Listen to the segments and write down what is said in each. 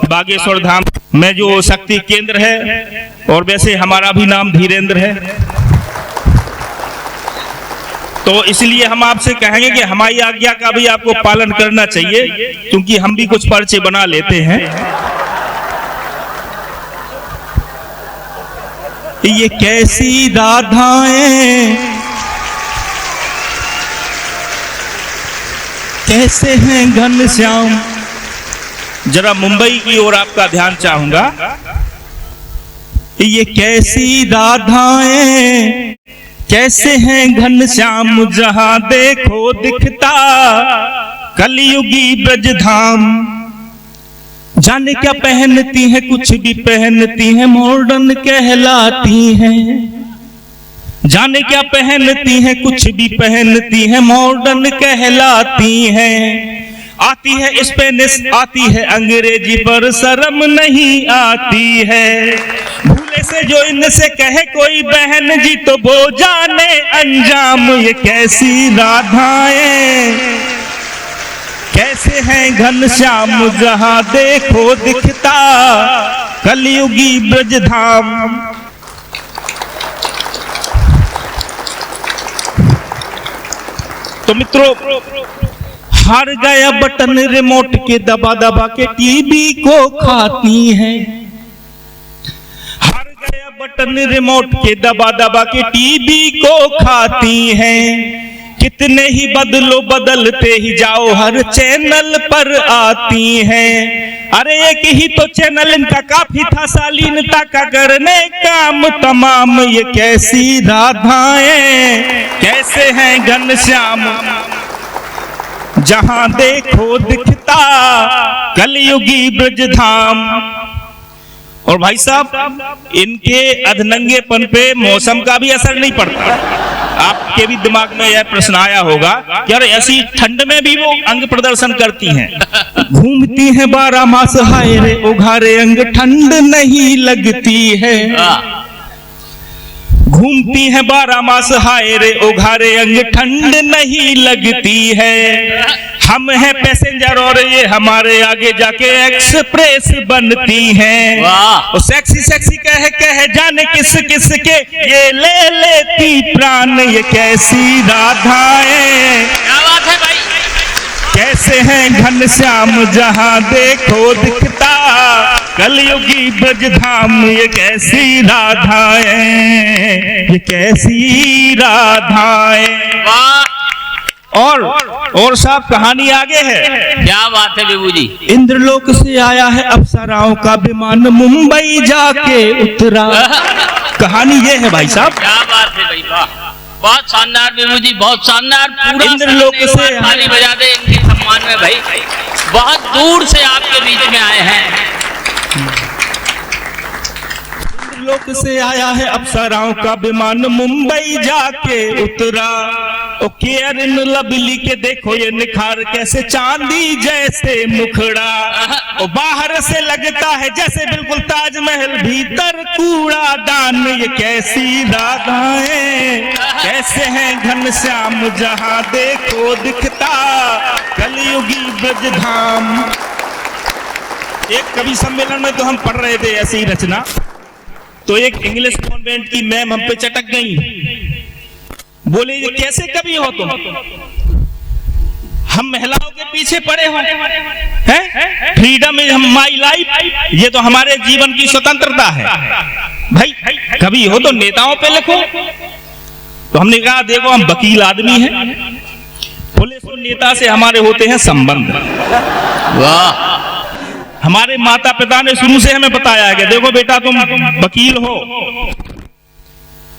बागेश्वर धाम में जो शक्ति केंद्र है, और वैसे हमारा भी नाम धीरेंद्र है, तो इसलिए हम आपसे कहेंगे कि हमारी आज्ञा का भी आपको पालन करना चाहिए, क्योंकि हम भी कुछ पर्चे बना लेते हैं। ये कैसी राधाएं, कैसे हैं घनश्याम। जरा मुंबई की ओर आपका ध्यान चाहूंगा। ये कैसी राधाएं, कैसे हैं घनश्याम, जहां देखो दिखता कलयुगी ब्रजधाम। जाने क्या पहनती हैं, कुछ भी पहनती हैं, मॉडर्न कहलाती हैं। जाने क्या पहनती हैं, कुछ भी पहनती हैं, मॉडर्न कहलाती हैं। आती है स्पेनिश, आती है अंग्रेजी, पर शर्म नहीं आती है। भूले से जो इनसे कहे कोई बहन जी, तो वो जाने अंजाम। ये कैसी राधाएं, कैसे हैं घनश्याम, जहां देखो दिखता कलयुगी ब्रजधाम। तो मित्रों, हार गया बटन रिमोट के दबा दबा के टीवी को खाती हैं। हार गया बटन रिमोट के दबा दबा के टीवी को खाती हैं। कितने ही बदलो बदलते ही जाओ, हर चैनल पर आती हैं। अरे एक ही तो चैनल इनका काफी था शालीनता का करने काम तमाम। ये कैसी राधाएं, कैसे हैं घनश्याम, जहां देखो दिखता कलयुगी ब्रजधाम। और भाई साहब, इनके अधनंगेपन पे मौसम का भी असर नहीं पड़ता। आपके भी दिमाग में यह प्रश्न आया होगा कि यार ऐसी ठंड में भी वो अंग प्रदर्शन करती हैं। घूमती हैं 12 मास, हाय रे उघारे अंग, ठंड नहीं लगती है। घूमती हैं 12 मास, हाय रे उघारे अंग, ठंड नहीं लगती है। हम हैं पैसेंजर और ये हमारे आगे जाके एक्सप्रेस बनती हैं। और सेक्सी सेक्सी कह जाने किस किस के ये ले लेती प्राण। ये कैसी राधाएं, क्या बात है भाई, कैसे हैं घनश्याम, जहां देखो दिखता कलयुगी ब्रजधाम। ये कैसी राधाएं, ये कैसी राधाएं। और साहब, कहानी आगे है। क्या बात है विभू जी। इंद्रलोक से आया है अप्सराओं का विमान, मुंबई जाके उतरा। कहानी ये है भाई साहब। क्या बात है भाई, वाह, बहुत शानदार विभू जी, बहुत शानदार। पूरा इंद्रलोक से ताली बजा दे इनके सम्मान में भाई। बहुत दूर से आपके बीच में आए हैं। इंद्रलोक से आया है अप्सराओं का विमान, मुंबई जाके उतरा। ओ केयर इन लवली के देखो ये निखार, कैसे चांदी जैसे मुखड़ा। ओ बाहर से लगता है जैसे बिल्कुल ताजमहल, भीतर कूड़ा दान। ये कैसी राधाएं, कैसे हैं घनश्याम, जहां देखो दिखता कलयुगी ब्रजधाम। एक कवि सम्मेलन में तो हम पढ़ रहे थे ऐसी ही रचना, तो एक इंग्लिश कॉन्वेंट की मैम हम पे चटक गई। बोले ये कैसे कवि हो तुम, हम महिलाओं के पीछे पड़े हो हैं? फ्रीडम इज माई लाइफ, ये तो हमारे जीवन की स्वतंत्रता है। भाई कवि हो तो नेताओं पे लिखो। तो हमने कहा देखो हम वकील आदमी हैं, पुलिस और नेता से हमारे होते हैं संबंध। वाह, हमारे माता पिता ने शुरू से हमें बताया है कि देखो बेटा तुम वकील हो,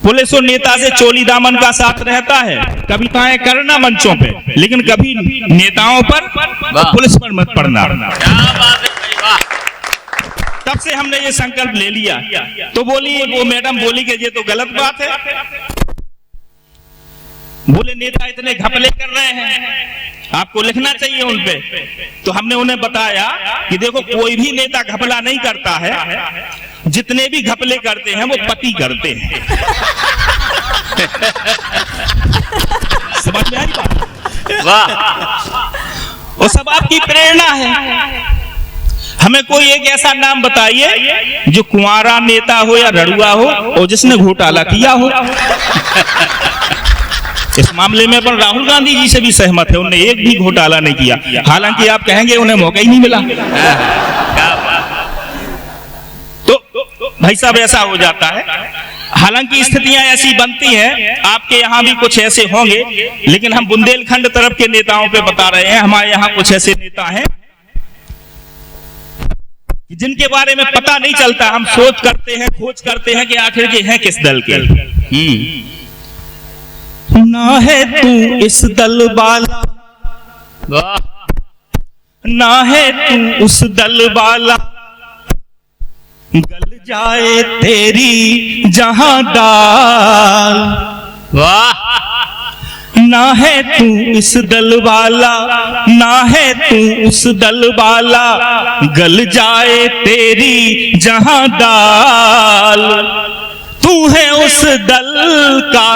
पुलिस और नेता से चोली दामन का साथ रहता है। कविताएं करना मंचों पे, लेकिन कभी नेताओं पर, पुलिस पर मत पड़ना। क्या बात है भाई, वाह। तब से हमने ये संकल्प ले लिया। तो बोली, वो मैडम बोली कि ये तो गलत बात है। बोले नेता इतने घपले कर रहे हैं, आपको लिखना चाहिए उन पे। तो हमने उन्हें बताया कि देखो कोई भी नेता घपला नहीं करता है, जितने भी घपले करते हैं वो पति करते हैं। समझ में आई बात? वाह, वो सब आपकी प्रेरणा है। हमें कोई एक ऐसा नाम बताइए जो कुंवारा नेता हो या रड़ुआ हो और जिसने घोटाला किया हो। इस मामले में अपन राहुल गांधी जी से भी सहमत है, उन्होंने एक भी घोटाला नहीं किया, हालांकि आप कहेंगे उन्हें मौका ही नहीं मिला। तो भाई साहब ऐसा हो जाता है। हालांकि स्थितियां ऐसी बनती हैं, आपके यहाँ भी कुछ ऐसे होंगे, लेकिन हम बुंदेलखंड तरफ के नेताओं पे बता रहे हैं। हमारे यहाँ कुछ ऐसे नेता हैं जिनके बारे में पता नहीं चलता। हम सोच करते हैं, खोज करते हैं कि आखिर के हैं किस दल के। ना है तू इस दल वाला, ना है तू उस दल वाला, गल जाए तेरी जहां दाल। वाह। ना है तू इस दल वाला, ना है तू उस दल वाला, गल जाए तेरी जहां दाल। तू है उस दल का।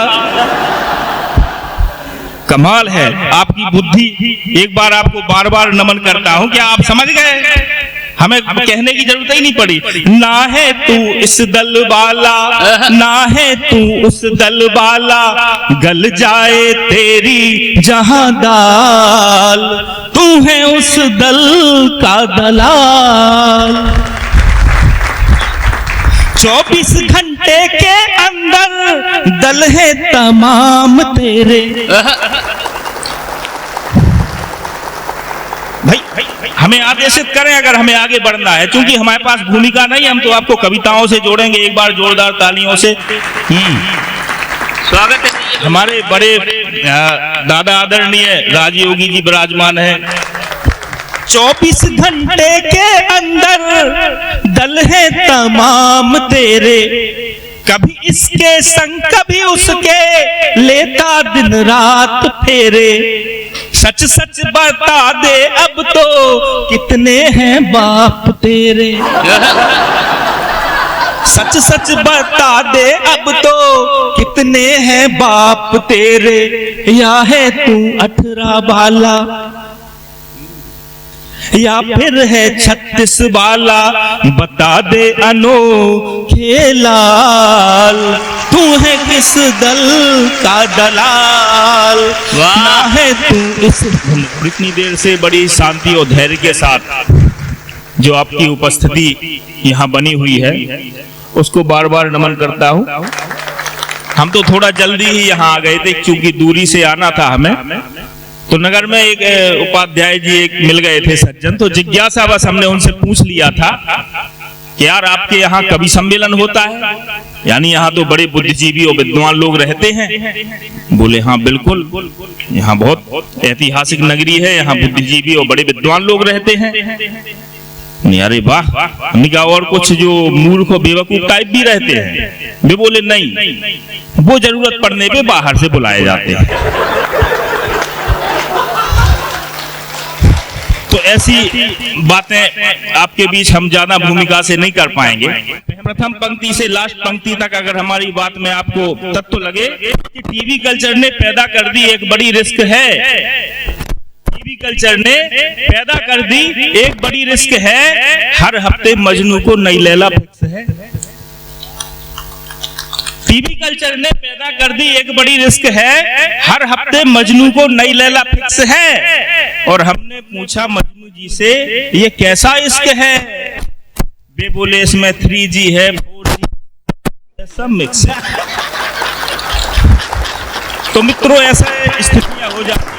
कमाल है आपकी बुद्धि। एक बार आपको बार बार नमन करता हूं, क्या आप समझ गए? हमें कहने की जरूरत ही नहीं पड़ी। ना है तू इस दल वाला, ना है तू उस दल वाला, गल जाए तेरी जहां दाल। तू है उस दल का दलाल। 24 घंटे के अंदर दल है तमाम तेरे। भाई हमें आदेशित करें अगर हमें आगे बढ़ना है, क्योंकि हमारे पास भूमिका नहीं, हम तो आपको कविताओं से जोड़ेंगे। एक बार जोरदार तालियों से स्वागत है। हमारे बड़े दादा आदरणीय राजयोगी जी विराजमान है। 24 घंटे के अंदर दल है तमाम तेरे, कभी इसके संग कभी उसके, लेता दिन रात फेरे। सच सच बता दे अब तो कितने हैं बाप तेरे। सच सच बता दे अब तो कितने हैं बाप तेरे। या है तू 18 वाला, या फिर है 36 वाला, बता दे अनोखे लाल। तू है किस दल का दलाल, ना है तू इस। इतनी देर से बड़ी शांति और धैर्य के साथ जो आपकी उपस्थिति यहाँ बनी हुई है, उसको बार बार नमन करता हूँ। हम तो थोड़ा जल्दी ही यहाँ आ गए थे, क्योंकि दूरी से आना था हमें। तो नगर में एक उपाध्याय जी एक मिल गए थे सज्जन, तो जिज्ञासा बस हमने उनसे पूछ लिया था कि यार आपके यहाँ कभी सम्मेलन होता है? यानी यहाँ तो बड़े बुद्धिजीवी और विद्वान लोग रहते हैं। बोले हाँ बिल्कुल, यहाँ बहुत ऐतिहासिक नगरी है, यहाँ बुद्धिजीवी और बड़े विद्वान लोग रहते हैं। नहीं, अरे वाह। हमने कहा और कुछ जो मूर्ख और बेवकूफ टाइप भी रहते हैं? वे बोले नहीं, वो जरूरत पड़ने पे बाहर से बुलाए जाते हैं। तो ऐसी बातें आपके बीच हम ज्यादा भूमिका से नहीं कर पाएंगे। प्रथम पंक्ति से लास्ट पंक्ति तक अगर हमारी बात में आपको तत्व लगे कि टीवी कल्चर ने पैदा कर दी एक बड़ी रिस्क है। टीवी कल्चर ने पैदा कर दी एक बड़ी रिस्क है। हर हफ्ते मजनू को नई लैला फिक्स है। टीवी कल्चर ने पैदा कर दी एक बड़ी रिस्क है। हर हफ्ते मजनू को नई लैला फिक्स है। और हमने पूछा मजनू जी से ये कैसा इश्क है? वे बोले इसमें 3G है, 4G सब मिक्स है। तो मित्रों ऐसा स्थितियां हो जाती